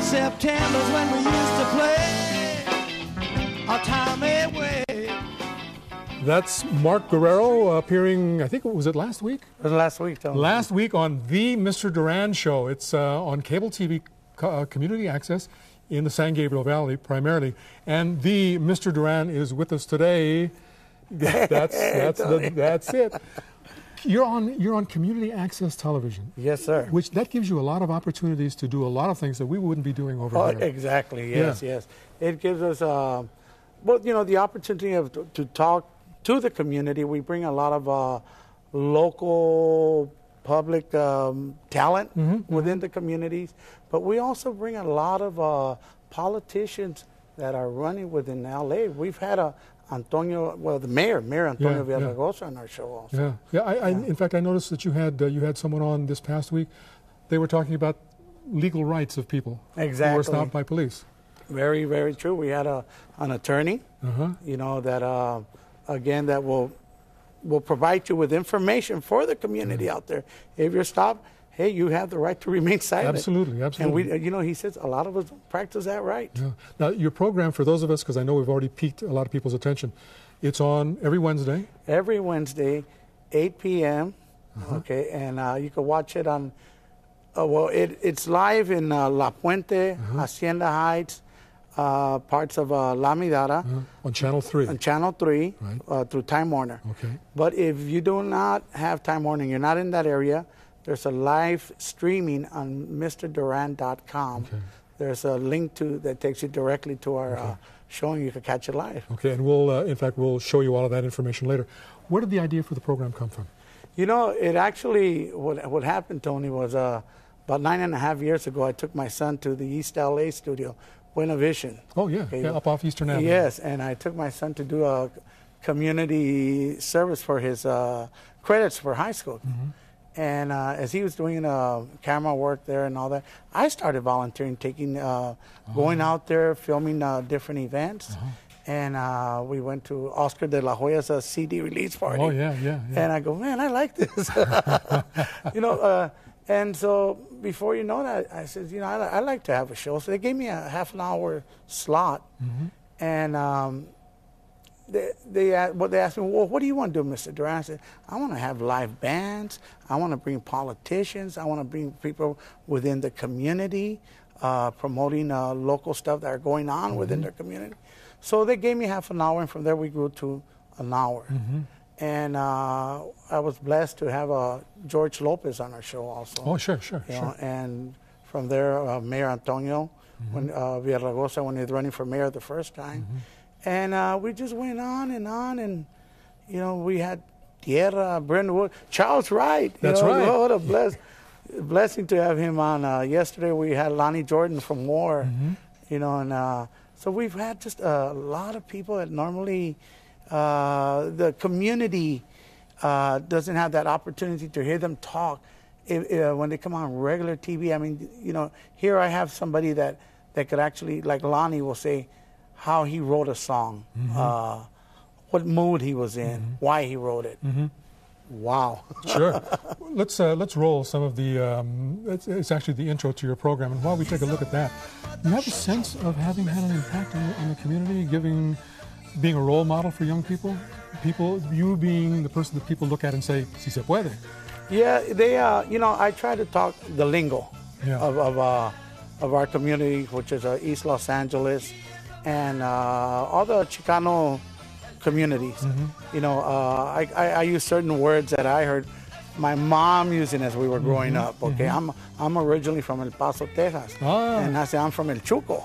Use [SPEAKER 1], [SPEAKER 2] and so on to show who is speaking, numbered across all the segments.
[SPEAKER 1] September's when we used to play our time away.
[SPEAKER 2] That's Mark Guerrero appearing, I think, was it last week?
[SPEAKER 3] It was last week, Tony.
[SPEAKER 2] Last week on the Mr. Duran Show. It's on cable TV community access in the San Gabriel Valley primarily. And the Mr. Duran is with us today. That's it. You're on community access television.
[SPEAKER 3] Yes, sir.
[SPEAKER 2] Which that gives you a lot of opportunities to do a lot of things that we wouldn't be doing over here.
[SPEAKER 3] Exactly. Yes,
[SPEAKER 2] Yeah.
[SPEAKER 3] yes. It gives us, the opportunity to talk to the community. We bring a lot of local public talent within the communities, but we also bring a lot of politicians that are running within LA. We've had the Mayor Antonio Villaraigosa on our show also.
[SPEAKER 2] In fact, I noticed that you had someone on this past week. They were talking about legal rights of people
[SPEAKER 3] Exactly.
[SPEAKER 2] who were stopped by police.
[SPEAKER 3] Very, very true. We had an attorney, that again that will provide you with information for the community out there. If you're stopped, hey, you have the right to remain silent.
[SPEAKER 2] Absolutely.
[SPEAKER 3] And he says a lot of us don't practice that right.
[SPEAKER 2] Yeah. Now, your program, for those of us, because I know we've already piqued a lot of people's attention, it's on every Wednesday.
[SPEAKER 3] Every Wednesday, 8 p.m. Okay, and you can watch it on. It's live in La Puente, Hacienda Heights, parts of La Mirada.
[SPEAKER 2] On Channel 3.
[SPEAKER 3] On Channel 3,
[SPEAKER 2] right.
[SPEAKER 3] Through Time Warner.
[SPEAKER 2] Okay.
[SPEAKER 3] But if you do not have Time Warner, you're not in that area, there's a live streaming on MrDuran.com.
[SPEAKER 2] Okay.
[SPEAKER 3] There's a link that takes you directly to our show, and you can catch it live.
[SPEAKER 2] Okay, and we'll show you all of that information later. Where did the idea for the program come from?
[SPEAKER 3] It actually, what happened, Tony, was about 9.5 years ago, I took my son to the East LA studio, Buena Vision.
[SPEAKER 2] Oh, yeah, up off Eastern Avenue.
[SPEAKER 3] Yes, and I took my son to do a community service for his credits for high school. And as he was doing camera work there and all that, I started volunteering, going out there, filming different events. And we went to Oscar de la Hoya's CD release party.
[SPEAKER 2] Oh, yeah.
[SPEAKER 3] And I go, man, I like this. And so before you know that, I said, I like to have a show. So they gave me a half-an-hour slot. And they asked me, well, what do you want to do, Mr. Duran? I said, I want to have live bands. I want to bring politicians. I want to bring people within the community, promoting local stuff that are going on within their community. So they gave me half an hour, and from there we grew to an hour. And I was blessed to have George Lopez on our show also.
[SPEAKER 2] Oh, sure.
[SPEAKER 3] And from there, Mayor Antonio Villaraigosa, when he was running for mayor the first time. And we just went on, and we had Tierra, Brentwood, Charles Wright.
[SPEAKER 2] That's right.
[SPEAKER 3] What a blessing to have him on. Yesterday we had Lonnie Jordan from War, and so we've had just a lot of people that normally the community doesn't have that opportunity to hear them talk when they come on regular TV. I mean, here I have somebody that could actually, like Lonnie will say, how he wrote a song, what mood he was in, why he wrote it. Wow.
[SPEAKER 2] Sure. Let's roll some of the. It's actually the intro to your program, and while we take a look at that, you have a sense of having had an impact on the community, being a role model for young people. You being the person that people look at and say, "Si se puede."
[SPEAKER 3] Yeah, they. I try to talk the lingo of our community, which is East Los Angeles, and all the Chicano communities. I use certain words that I heard my mom using as we were growing up. Okay, I'm originally from El Paso, Texas, and I say I'm from El Chuco.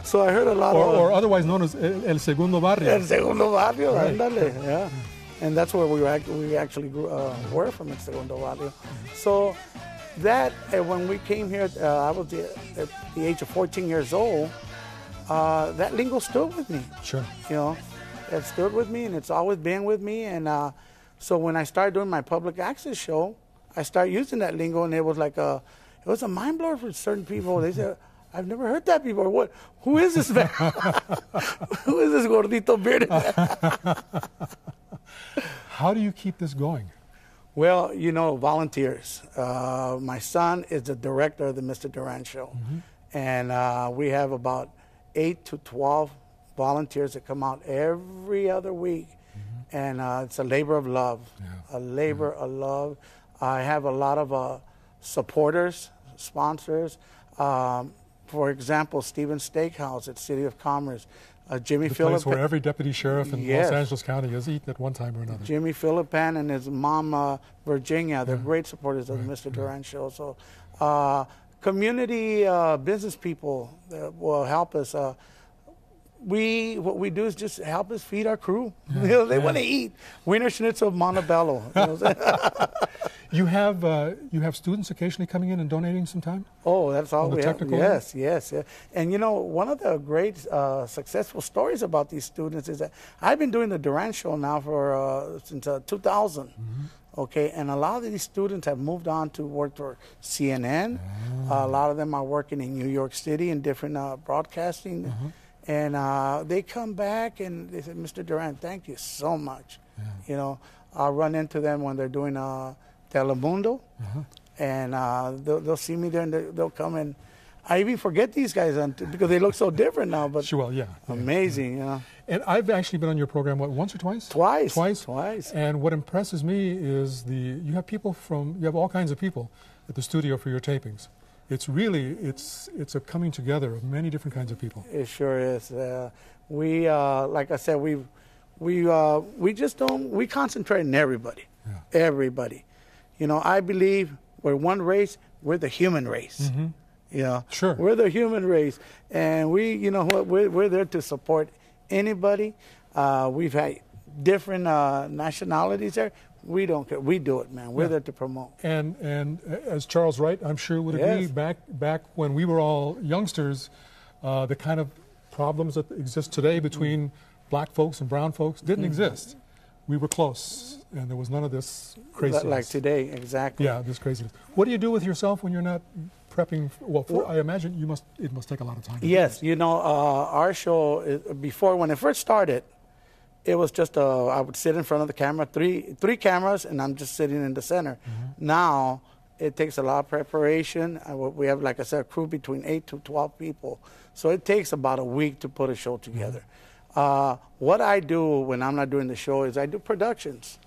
[SPEAKER 3] So I heard a lot
[SPEAKER 2] or otherwise known as El Segundo Barrio.
[SPEAKER 3] El Segundo Barrio, ándale, yeah. And that's where we actually were from, El Segundo Barrio. So that when we came here, I was at the age of 14 years old. That lingo stood with me.
[SPEAKER 2] Sure.
[SPEAKER 3] It stood with me, and it's always been with me. And so when I started doing my public access show, I started using that lingo, and it was like it was a mind blower for certain people. They said, "I've never heard that before. Who is this man? Who is this gordito bearded man?"
[SPEAKER 2] How do you keep this going?
[SPEAKER 3] Well, volunteers. My son is the director of the Mr. Duran Show. And we have about 8 to 12 volunteers that come out every other week. And it's a labor of love, a labor of love. I have a lot of supporters, sponsors. For example, Stevens Steakhouse at City of Commerce. Jimmy
[SPEAKER 2] The place
[SPEAKER 3] Philipp,
[SPEAKER 2] where every deputy sheriff in Los Angeles County has eaten at one time or another.
[SPEAKER 3] Jimmy Philippan and his mom, Virginia, they're great supporters of the Mr. Duran Show. So community business people that will help us. What we do is just help us feed our crew. They want to eat Wiener Schnitzel Montebello.
[SPEAKER 2] You have students occasionally coming in and donating some time?
[SPEAKER 3] Oh, that's all we have. Yes. And one of the great successful stories about these students is that I've been doing the Duran Show now for since 2000. Okay, and a lot of these students have moved on to work for CNN. A lot of them are working in New York City in different broadcasting. And they come back and they say, Mr. Duran, thank you so much. I'll run into them when they're doing Telemundo, and they'll see me there and they'll come and I even forget these guys because they look so different now. But
[SPEAKER 2] sure,
[SPEAKER 3] amazing,
[SPEAKER 2] And I've actually been on your program, once or twice?
[SPEAKER 3] Twice.
[SPEAKER 2] And what impresses me is you have all kinds of people at the studio for your tapings. It's really, it's a coming together of many different kinds of people.
[SPEAKER 3] It sure is. We, like I said, we just don't, we concentrate on everybody. Everybody. I believe we're one race, we're the human race.
[SPEAKER 2] Sure.
[SPEAKER 3] We're the human race. And we're there to support anybody. We've had different nationalities there. We don't care. We do it, man. We're there to promote.
[SPEAKER 2] And as Charles Wright, I'm sure would agree, back when we were all youngsters, the kind of problems that exist today between black folks and brown folks didn't exist. We were close, and there was none of this craziness.
[SPEAKER 3] Like today, exactly.
[SPEAKER 2] Yeah, this craziness. What do you do with yourself when you're not prepping? I imagine it must take a lot of time.
[SPEAKER 3] Yes, our show, before, when it first started, it was just I would sit in front of the camera, three cameras, and I'm just sitting in the center. Now, it takes a lot of preparation. We have, like I said, a crew between 8 to 12 people. So it takes about a week to put a show together. What I do when I'm not doing the show is I do productions.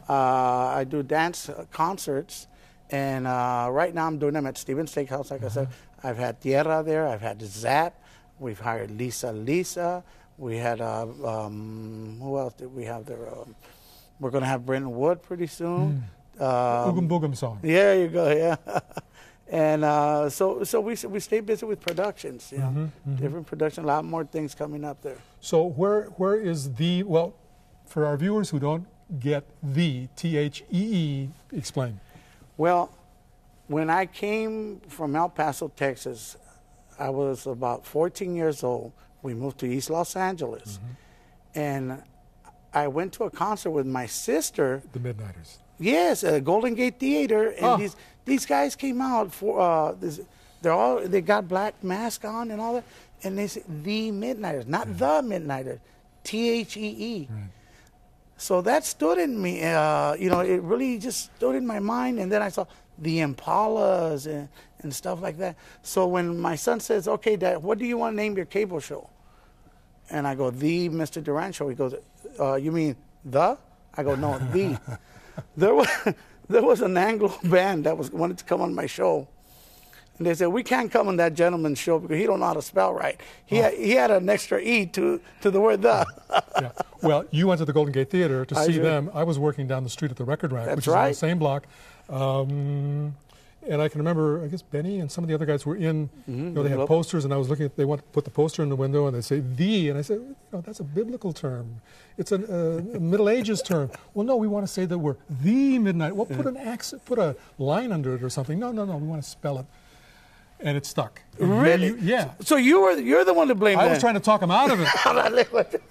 [SPEAKER 3] I do dance concerts. And right now I'm doing them at Stevens Steakhouse. Like I said, I've had Tierra there. I've had Zap. We've hired Lisa. We had, who else did we have there? We're going to have Brenton Wood pretty soon.
[SPEAKER 2] Oogum Boogum song.
[SPEAKER 3] There you go, yeah. And so we stay busy with productions, different productions, a lot more things coming up there.
[SPEAKER 2] So where is for our viewers who don't get THEE, explain.
[SPEAKER 3] Well, when I came from El Paso, Texas, I was about 14 years old. We moved to East Los Angeles. And I went to a concert with my sister.
[SPEAKER 2] The Midnighters.
[SPEAKER 3] Yes, at Golden Gate Theater. And these guys came out for, they got black masks on and all that. And they said, the Midnighters, not the Midnighters, THEE. Right. So that stood in me, it really just stood in my mind. And then I saw the Impalas and stuff like that. So when my son says, okay, Dad, what do you want to name your cable show? And I go, the Mr. Duran Show. He goes, you mean the? I go, no, the. There was an Anglo band that wanted to come on my show. And they said, we can't come on that gentleman's show because he don't know how to spell right. He had an extra E to the word the.
[SPEAKER 2] Yeah. Well, you went to the Golden Gate Theater to see them. I was working down the street at the Record Rack, which is on the same block. And I can remember, I guess Benny and some of the other guys were in, they had posters, and I was looking they want to put the poster in the window, and they say the, and I said, that's a biblical term. It's a Middle Ages term. Well, no, we want to say that we're the Midnight. Well, put an accent, put a line under it or something. No, we want to spell it. And it stuck.
[SPEAKER 3] Really?
[SPEAKER 2] Yeah.
[SPEAKER 3] So you're the one to blame.
[SPEAKER 2] I was trying to talk him out of it.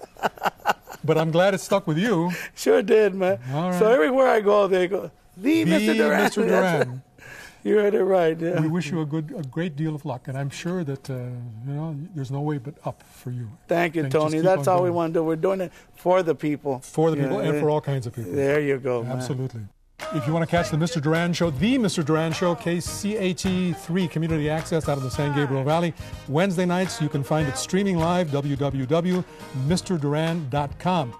[SPEAKER 2] But I'm glad it stuck with you.
[SPEAKER 3] Sure did, man.
[SPEAKER 2] All right.
[SPEAKER 3] So everywhere I go, they go, the Mr. Duran.
[SPEAKER 2] Mr. Duran.
[SPEAKER 3] You heard it right, yeah.
[SPEAKER 2] We wish you a great deal of luck, and I'm sure that there's no way but up for you.
[SPEAKER 3] Thank you, Tony. That's all we want to do. We're doing it for the people.
[SPEAKER 2] For the people and for all kinds of people.
[SPEAKER 3] There you go,
[SPEAKER 2] Absolutely.
[SPEAKER 3] Man.
[SPEAKER 2] If you want to catch the Mr. Duran Show, the Mr. Duran Show, KCAT3 Community Access out of the San Gabriel Valley, Wednesday nights, you can find it streaming live, www.mrduran.com.